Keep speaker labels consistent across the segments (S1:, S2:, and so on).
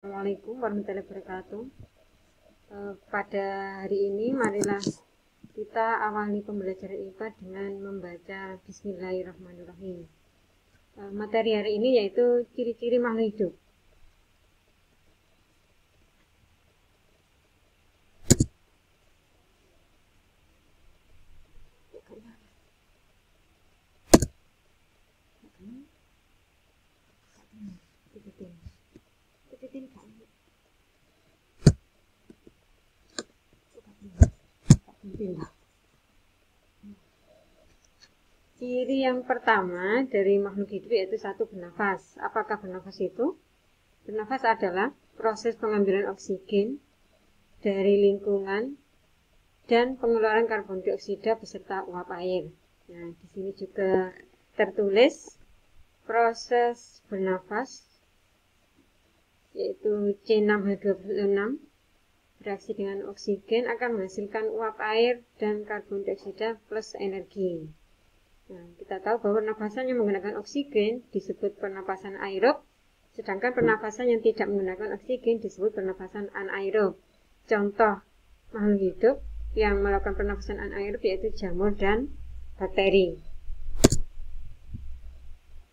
S1: Assalamualaikum warahmatullahi wabarakatuh. Pada hari ini marilah kita awali pembelajaran IPA dengan membaca Bismillahirrahmanirrahim. Materi hari ini yaitu ciri-ciri makhluk hidup. Ciri yang pertama dari makhluk hidup yaitu satu, bernafas. Apakah bernafas itu? Bernafas adalah proses pengambilan oksigen dari lingkungan dan pengeluaran karbon dioksida beserta uap air. Nah, di sini juga tertulis proses bernafas yaitu C6H12O6 bereaksi dengan oksigen akan menghasilkan uap air dan karbon dioksida plus energi. Nah, kita tahu bahwa pernapasan yang menggunakan oksigen disebut pernapasan aerob, sedangkan pernapasan yang tidak menggunakan oksigen disebut pernapasan anaerob. Contoh makhluk hidup yang melakukan pernapasan anaerob yaitu jamur dan bakteri.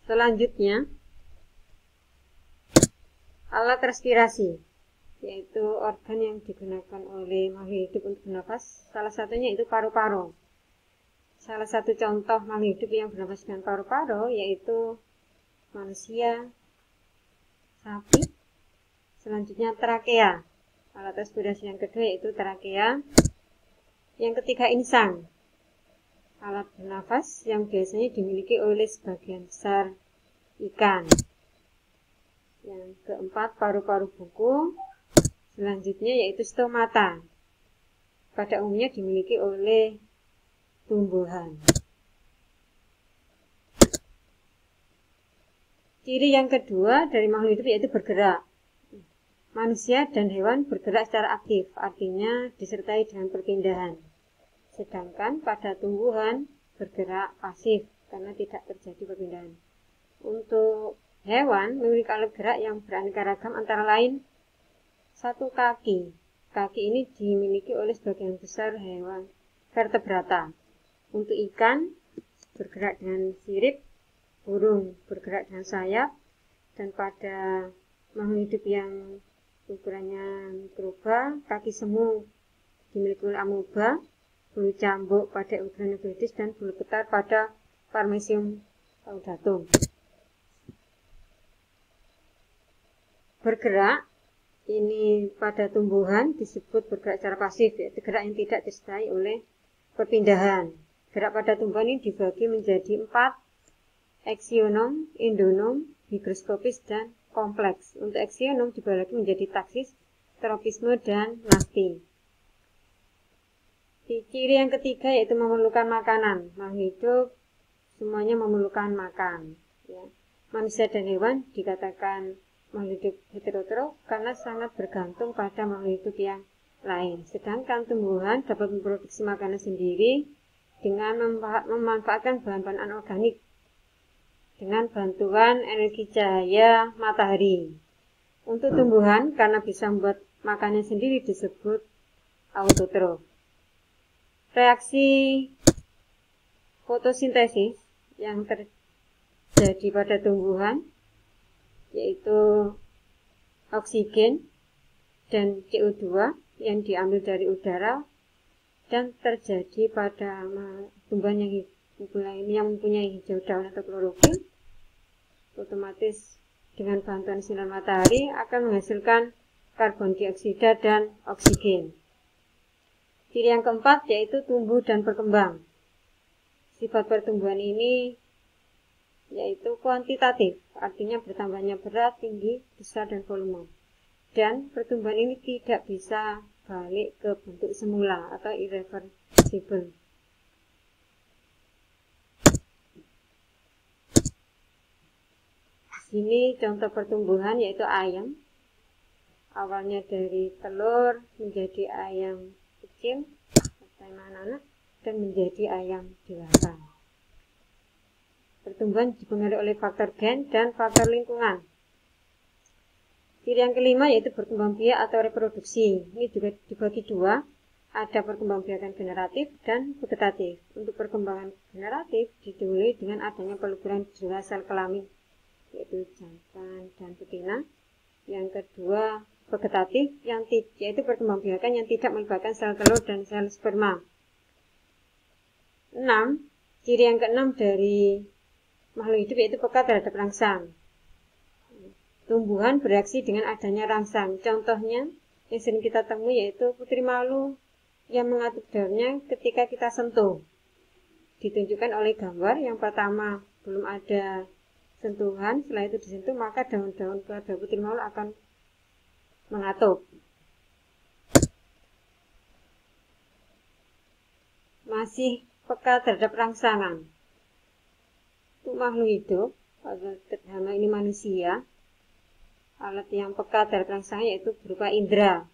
S1: Selanjutnya, alat respirasi, yaitu organ yang digunakan oleh makhluk hidup untuk bernafas. Salah satunya itu paru-paru. Salah satu contoh makhluk hidup yang bernafas dengan paru-paru yaitu manusia, sapi. Selanjutnya trakea. Alat respirasi yang kedua yaitu trakea. Yang ketiga insang. Alat bernafas yang biasanya dimiliki oleh sebagian besar ikan. Yang keempat paru-paru buku. Selanjutnya yaitu stomata. Pada umumnya dimiliki oleh tumbuhan. Ciri yang kedua dari makhluk hidup yaitu bergerak. Manusia dan hewan bergerak secara aktif, artinya disertai dengan perpindahan. Sedangkan pada tumbuhan bergerak pasif karena tidak terjadi perpindahan. Untuk hewan memiliki alat gerak yang beraneka ragam antara lain satu kaki. Kaki ini dimiliki oleh sebagian besar hewan vertebrata. Untuk ikan bergerak dengan sirip, burung bergerak dengan sayap, dan pada makhluk hidup yang ukurannya mikroba, kaki semu dimiliki oleh amoeba, bulu cambuk pada ukuran Euphragmites, dan bulu ketar pada Paramecium caudatum. Bergerak ini pada tumbuhan disebut bergerak secara pasif, yaitu gerak yang tidak disertai oleh perpindahan. Gerak pada tumbuhan ini dibagi menjadi 4, eksionom, endonom, higroskopis, dan kompleks. Untuk eksionom dibagi menjadi taksis, tropisme, dan nasti. Ciri yang ketiga yaitu memerlukan makanan. Makhluk hidup semuanya memerlukan makan. Ya. Manusia dan hewan dikatakan makhluk hidup heterotrof karena sangat bergantung pada makhluk hidup yang lain. Sedangkan tumbuhan dapat memproduksi makanan sendiri dengan memanfaatkan bahan-bahan anorganik dengan bantuan energi cahaya matahari. Untuk tumbuhan karena bisa membuat makanan sendiri disebut autotrof. Reaksi fotosintesis yang terjadi pada tumbuhan yaitu oksigen dan CO2 yang diambil dari udara dan terjadi pada tumbuhan yang mempunyai hijau daun atau klorofil, otomatis dengan bantuan sinar matahari akan menghasilkan karbon dioksida dan oksigen. Ciri yang keempat yaitu tumbuh dan berkembang. Sifat pertumbuhan ini yaitu kuantitatif, artinya bertambahnya berat, tinggi, besar, dan volume. Dan pertumbuhan ini tidak bisa balik ke bentuk semula atau irreversible. Di sini contoh pertumbuhan yaitu ayam. Awalnya dari telur menjadi ayam kecil, anak dan menjadi ayam dewasa. Pertumbuhan dipengaruhi oleh faktor gen dan faktor lingkungan. Ciri yang kelima yaitu berkembang biak atau reproduksi. Ini juga dibagi dua, ada perkembangbiakan generatif dan vegetatif. Untuk perkembangan generatif didahului dengan adanya peluburan dua sel kelamin, yaitu jantan dan betina. Yang kedua vegetatif, yaitu perkembangbiakan yang tidak melibatkan sel telur dan sel sperma. 6. Ciri yang keenam dari makhluk hidup yaitu peka terhadap rangsang. Tumbuhan bereaksi dengan adanya rangsang. Contohnya yang sering kita temui yaitu putri malu yang mengatur daunnya ketika kita sentuh. Ditunjukkan oleh gambar yang pertama, belum ada sentuhan, setelah itu disentuh maka daun-daun pada putri malu akan mengatup. Masih peka terhadap rangsangan. Untuk makhluk hidup, terutama ini manusia, alat yang peka terhadap rangsangan yaitu berupa indera.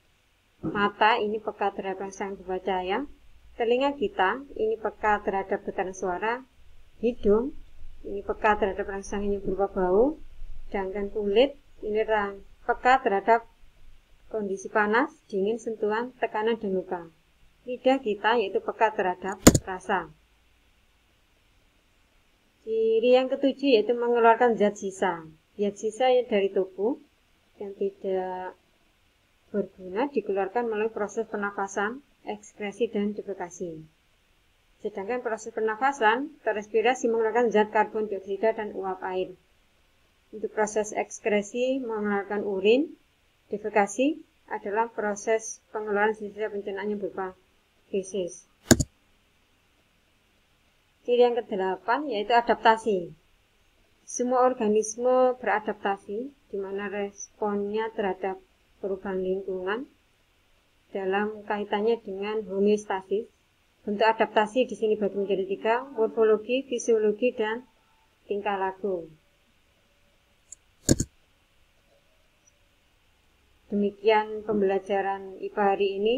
S1: Mata ini peka terhadap rangsangan berupa cahaya. Telinga kita ini peka terhadap getaran suara. Hidung ini peka terhadap rangsangan yang berupa bau. Sedangkan kulit ini peka terhadap kondisi panas, dingin, sentuhan, tekanan, dan luka. Lidah kita yaitu peka terhadap rasa. Ciri yang ketujuh yaitu mengeluarkan zat sisa. Zat sisa dari tubuh yang tidak berguna dikeluarkan melalui proses pernafasan, ekskresi, dan defekasi. Sedangkan proses pernafasan, terrespirasi mengeluarkan zat karbon dioksida dan uap air. Untuk proses ekskresi mengeluarkan urin, defekasi adalah proses pengeluaran sisa pencernaan yang berupa feses. Ciri yang ke-8 yaitu adaptasi. Semua organisme beradaptasi, di mana responnya terhadap perubahan lingkungan dalam kaitannya dengan homeostasis. Bentuk adaptasi di sini bagi menjadi 3, morfologi, fisiologi, dan tingkah laku. Demikian pembelajaran IPA hari ini.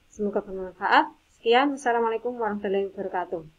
S1: Semoga bermanfaat. Sekian, wassalamualaikum warahmatullahi wabarakatuh.